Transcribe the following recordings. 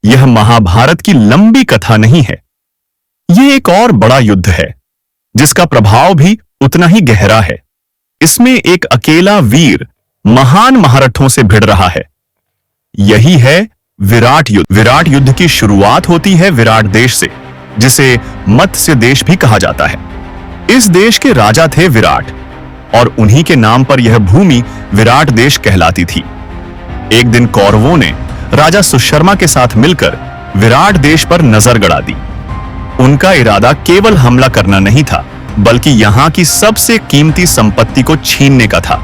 यह महाभारत की लंबी कथा नहीं है। यह एक और बड़ा युद्ध है जिसका प्रभाव भी उतना ही गहरा है। इसमें एक अकेला वीर महान महारथों से भिड़ रहा है। यही है विराट युद्ध। विराट युद्ध की शुरुआत होती है विराट देश से, जिसे मत्स्य देश भी कहा जाता है। इस देश के राजा थे विराट, और उन्हीं के नाम पर यह भूमि विराट देश कहलाती थी। एक दिन कौरवों ने राजा सुशर्मा के साथ मिलकर विराट देश पर नजर गड़ा दी। उनका इरादा केवल हमला करना नहीं था, बल्कि यहां की सबसे कीमती संपत्ति को छीनने का था।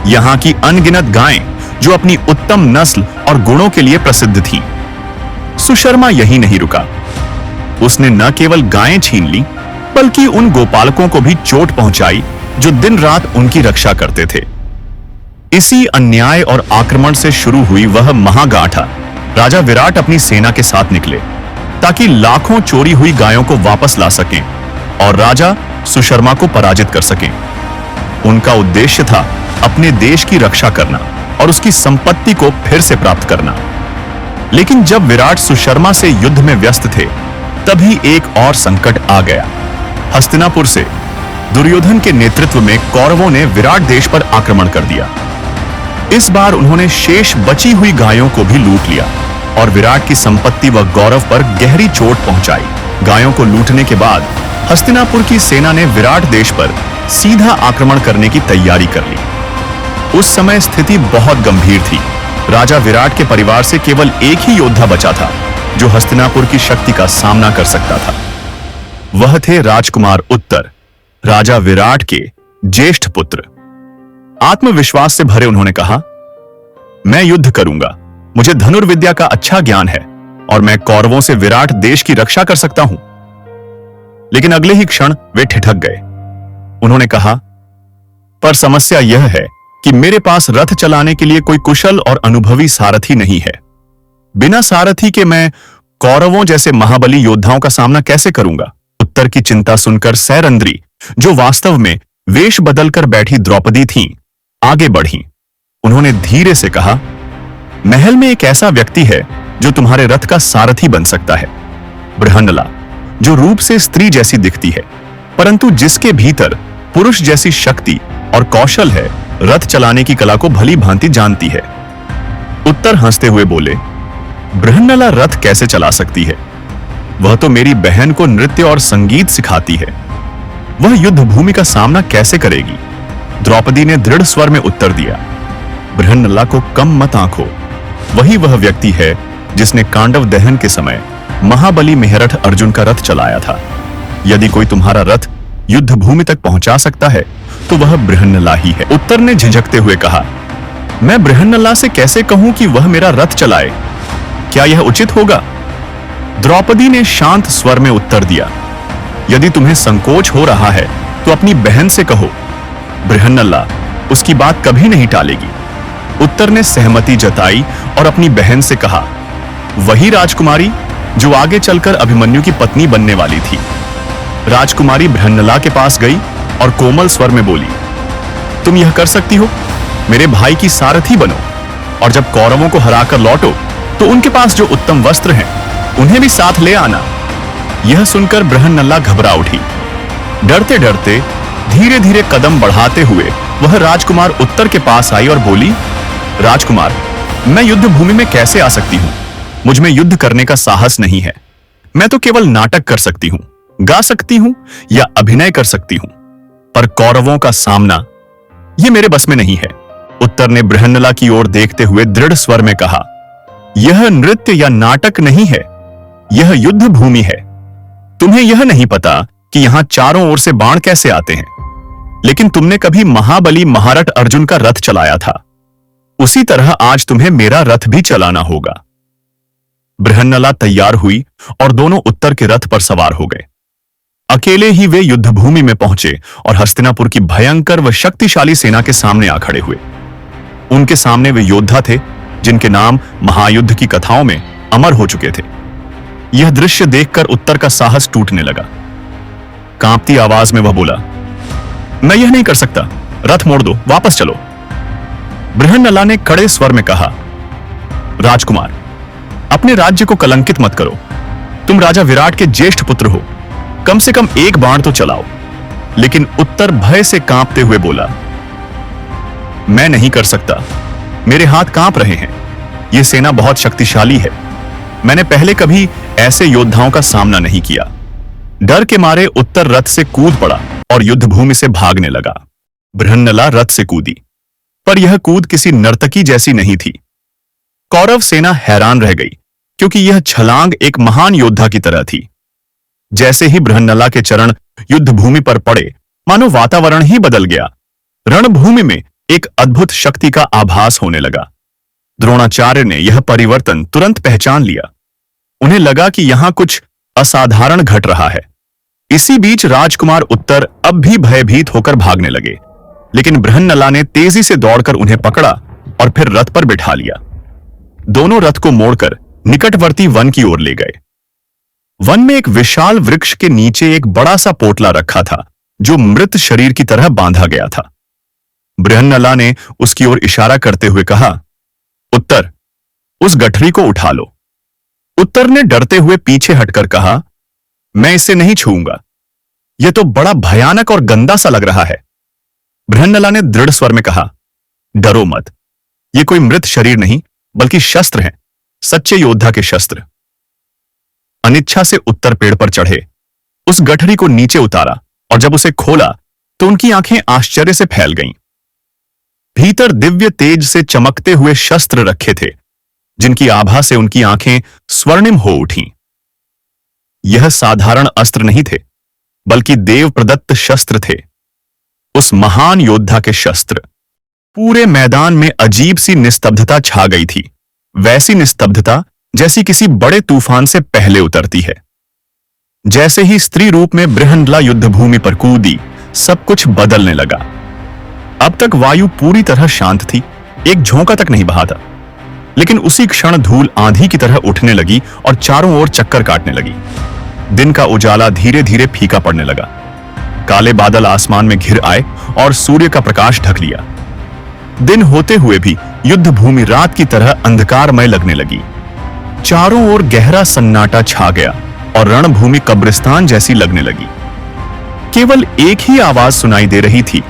यहां की अनगिनत गायें जो अपनी उत्तम नस्ल और गुणों के लिए प्रसिद्ध थीं। सुशर्मा यही नहीं रुका। उसने न केवल गायें छीन ली, बल्कि उन गोपालकों को भी चोट पहुंचाई जो दिन रात उनकी रक्षा करते थे। इसी अन्याय और आक्रमण से शुरू हुई वह महागाथा। राजा विराट अपनी सेना के साथ निकले ताकि लाखों चोरी हुई गायों को वापस ला सकें और राजा सुशर्मा को पराजित कर सकें। उनका उद्देश्य था अपने देश की रक्षा करना और उसकी संपत्ति को फिर से प्राप्त करना। लेकिन जब विराट सुशर्मा से युद्ध में व्यस्त थे, तभी एक और संकट आ गया। हस्तिनापुर से दुर्योधन के नेतृत्व में कौरवों ने विराट देश पर आक्रमण कर दिया। इस बार उन्होंने शेष बची हुई गायों को भी लूट लिया और विराट की संपत्ति व गौरव पर गहरी चोट पहुंचाई। गायों को लूटने के बाद हस्तिनापुर की सेना ने विराट देश पर सीधा आक्रमण करने की तैयारी कर ली। उस समय स्थिति बहुत गंभीर थी। राजा विराट के परिवार से केवल एक ही योद्धा बचा था जो हस्तिनापुर की शक्ति का सामना कर सकता था। वह थे राजकुमार उत्तर, राजा विराट के ज्येष्ठ पुत्र। आत्मविश्वास से भरे उन्होंने कहा, मैं युद्ध करूंगा। मुझे धनुर्विद्या का अच्छा ज्ञान है और मैं कौरवों से विराट देश की रक्षा कर सकता हूं। लेकिन अगले ही क्षण वे ठिठक गए। उन्होंने कहा, पर समस्या यह है कि मेरे पास रथ चलाने के लिए कोई कुशल और अनुभवी सारथी नहीं है। बिना सारथी के मैं कौरवों जैसे महाबली योद्धाओं का सामना कैसे करूंगा? उत्तर की चिंता सुनकर सैरंध्री, जो वास्तव में वेश बदलकर बैठी द्रौपदी थीं, आगे बढ़ी। उन्होंने धीरे से कहा, महल में एक ऐसा व्यक्ति है जो तुम्हारे रथ का सारथी बन सकता है। बृहन्नला, जो रूप से स्त्री जैसी दिखती है, परंतु जिसके भीतर पुरुष जैसी शक्ति और कौशल है, रथ चलाने की कला को भली भांति जानती है। उत्तर हंसते हुए बोले, बृहन्नला रथ कैसे चला सकती है? वह तो मेरी बहन को नृत्य और संगीत सिखाती है। वह युद्ध भूमि का सामना कैसे करेगी? द्रौपदी ने दृढ़ स्वर में उत्तर दिया, बृहन्नला को कम मत आंखो। वही वह व्यक्ति है जिसने कांडव दहन के समय महाबली मेहरठ अर्जुन का रथ चलाया था। यदि कोई तुम्हारा रथ युद्ध भूमि तक पहुंचा सकता है तो वह बृहन्नला ही है। उत्तर ने झिझकते हुए कहा, मैं बृहन्नला से कैसे कहूं कि वह मेरा रथ चलाए? क्या यह उचित होगा? द्रौपदी ने शांत स्वर में उत्तर दिया, यदि तुम्हें संकोच हो रहा है तो अपनी बहन से कहो। बृहन्नला उसकी बात कभी नहीं टालेगी। उत्तर ने सहमति जताई और अपनी बहन से कहा, वही राजकुमारी जो आगे चलकर अभिमन्यु की पत्नी बनने वाली थी। राजकुमारी बृहन्नला के पास गई और कोमल स्वर में बोली, तुम यह कर सकती हो, मेरे भाई की सारथी बनो और जब कौरवों को हराकर लौटो तो उनके पास जो उत्तम वस्त्र हैं उन्हें भी साथ ले आना। यह सुनकर बृहन्नला घबरा उठी। डरते डरते धीरे धीरे कदम बढ़ाते हुए वह राजकुमार उत्तर के पास आई और बोली, राजकुमार, मैं युद्ध भूमि में कैसे आ सकती हूं? मुझ में युद्ध करने का साहस नहीं है। मैं तो केवल नाटक कर सकती हूं, गा सकती हूं या अभिनय कर सकती हूं, पर कौरवों का सामना यह मेरे बस में नहीं है। उत्तर ने बृहन्नला की ओर देखते हुए दृढ़ स्वर में कहा, यह नृत्य या नाटक नहीं है, यह युद्ध भूमि है। तुम्हें यह नहीं पता कि यहां चारों ओर से बाण कैसे आते हैं, लेकिन तुमने कभी महाबली महारथ अर्जुन का रथ चलाया था। उसी तरह आज तुम्हें मेरा रथ भी चलाना होगा। बृहन्नला तैयार हुई और दोनों उत्तर के रथ पर सवार हो गए। अकेले ही वे युद्ध भूमि में पहुंचे और हस्तिनापुर की भयंकर व शक्तिशाली सेना के सामने आ खड़े हुए। उनके सामने वे योद्धा थे जिनके नाम महायुद्ध की कथाओं में अमर हो चुके थे। यह दृश्य देखकर उत्तर का साहस टूटने लगा। कांपती आवाज में वह बोला, मैं यह नहीं कर सकता, रथ मोड़ दो, वापस चलो। बृहन्नला ने कड़े स्वर में कहा, राजकुमार, अपने राज्य को कलंकित मत करो। तुम राजा विराट के ज्येष्ठ पुत्र हो, कम से कम एक बाण तो चलाओ। लेकिन उत्तर भय से कांपते हुए बोला, मैं नहीं कर सकता, मेरे हाथ कांप रहे हैं। यह सेना बहुत शक्तिशाली है, मैंने पहले कभी ऐसे योद्धाओं का सामना नहीं किया। डर के मारे उत्तर रथ से कूद पड़ा और युद्ध भूमि से भागने लगा। बृहन्नला रथ से कूदी, पर यह कूद किसी नर्तकी जैसी नहीं थी। कौरव सेना हैरान रह गई, क्योंकि यह छलांग एक महान योद्धा की तरह थी। जैसे ही बृहन्नला के चरण युद्ध भूमि पर पड़े, मानो वातावरण ही बदल गया। रणभूमि में एक अद्भुत शक्ति का आभास होने लगा। द्रोणाचार्य ने यह परिवर्तन तुरंत पहचान लिया। उन्हें लगा कि यहां कुछ असाधारण घट रहा है। इसी बीच राजकुमार उत्तर अब भी भयभीत होकर भागने लगे, लेकिन बृहन्नला ने तेजी से दौड़कर उन्हें पकड़ा और फिर रथ पर बिठा लिया। दोनों रथ को मोड़कर निकटवर्ती वन की ओर ले गए। वन में एक विशाल वृक्ष के नीचे एक बड़ा सा पोटला रखा था, जो मृत शरीर की तरह बांधा गया था। बृहन्नला ने उसकी ओर इशारा करते हुए कहा, उत्तर, उस गठरी को उठा लो। उत्तर ने डरते हुए पीछे हटकर कहा, मैं इसे नहीं छूऊंगा, यह तो बड़ा भयानक और गंदा सा लग रहा है। बृहन्नला ने दृढ़ स्वर में कहा, डरो मत, यह कोई मृत शरीर नहीं बल्कि शस्त्र हैं, सच्चे योद्धा के शस्त्र। अनिच्छा से उत्तर पेड़ पर चढ़े, उस गठरी को नीचे उतारा और जब उसे खोला तो उनकी आंखें आश्चर्य से फैल गईं। भीतर दिव्य तेज से चमकते हुए शस्त्र रखे थे, जिनकी आभा से उनकी आंखें स्वर्णिम हो उठीं। यह साधारण अस्त्र नहीं थे, बल्कि देव प्रदत्त शस्त्र थे, उस महान योद्धा के शस्त्र। पूरे मैदान में अजीब सी निस्तब्धता छा गई थी, वैसी निस्तब्धता जैसी किसी बड़े तूफान से पहले उतरती है। जैसे ही स्त्री रूप में बृहन्नला युद्ध भूमि पर कूदी, सब कुछ बदलने लगा। अब तक वायु पूरी तरह शांत थी, एक झोंका तक नहीं बहा था, लेकिन उसी क्षण धूल आंधी की तरह उठने लगी और चारों ओर चक्कर काटने लगी। दिन का उजाला धीरे धीरे फीका पड़ने लगा। काले बादल आसमान में घिर आए और सूर्य का प्रकाश ढक लिया। दिन होते हुए भी युद्ध भूमि रात की तरह अंधकारमय लगने लगी। चारों ओर गहरा सन्नाटा छा गया और रणभूमि कब्रिस्तान जैसी लगने लगी। केवल एक ही आवाज सुनाई दे रही थी,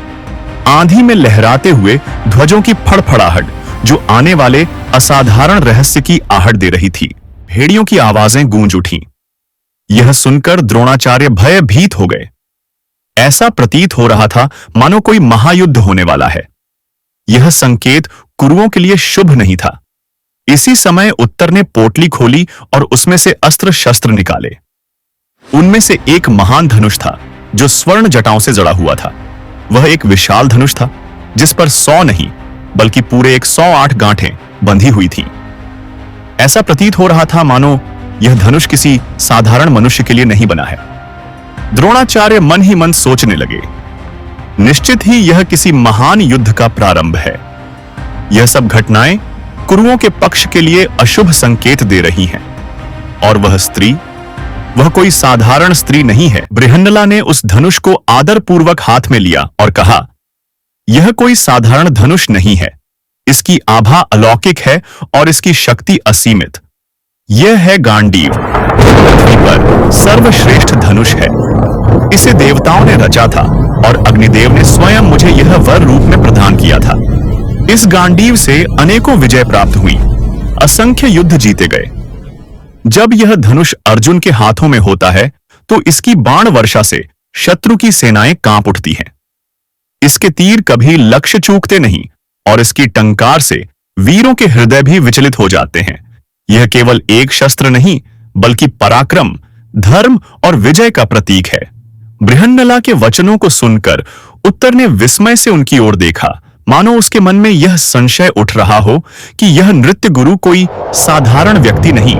आंधी में लहराते हुए ध्वजों की फड़फड़ाहट, जो आने वाले असाधारण रहस्य की आहट दे रही थी। भेड़ियों की आवाजें गूंज उठीं। यह सुनकर द्रोणाचार्य भयभीत हो गए। ऐसा प्रतीत हो रहा था मानो कोई महायुद्ध होने वाला है। यह संकेत कुरुओं के लिए शुभ नहीं था। इसी समय उत्तर ने पोटली खोली और उसमें से अस्त्र शस्त्र निकाले। उनमें से एक महान धनुष था, जो स्वर्ण जटाओं से जड़ा हुआ था। वह एक विशाल धनुष था, जिस पर 100 नहीं बल्कि पूरे 108 गांठें बंधी हुई थीं। ऐसा प्रतीत हो रहा था मानो यह धनुष किसी साधारण मनुष्य के लिए नहीं बना है। द्रोणाचार्य मन ही मन सोचने लगे, निश्चित ही यह किसी महान युद्ध का प्रारंभ है। यह सब घटनाएं कुरुओं के पक्ष के लिए अशुभ संकेत दे रही हैं। और वह स्त्री, वह कोई साधारण स्त्री नहीं है। बृहन्नला ने उस धनुष को आदरपूर्वक हाथ में लिया और कहा, यह कोई साधारण धनुष नहीं है, इसकी आभा अलौकिक है और इसकी शक्ति असीमित। यह है गांडीव, पृथ्वी पर सर्वश्रेष्ठ धनुष है। इसे देवताओं ने रचा था और अग्निदेव ने स्वयं मुझे यह वर रूप में प्रदान किया था। इस गांडीव से अनेकों विजय प्राप्त हुई, असंख्य युद्ध जीते गए। जब यह धनुष अर्जुन के हाथों में होता है तो इसकी बाण वर्षा से शत्रु की सेनाएं कांप उठती हैं। इसके तीर कभी लक्ष्य चूकते नहीं और इसकी टंकार से वीरों के हृदय भी विचलित हो जाते हैं। यह केवल एक शस्त्र नहीं बल्कि पराक्रम, धर्म और विजय का प्रतीक है। बृहन्नला के वचनों को सुनकर उत्तर ने विस्मय से उनकी ओर देखा, मानो उसके मन में यह संशय उठ रहा हो कि यह नृत्य गुरु कोई साधारण व्यक्ति नहीं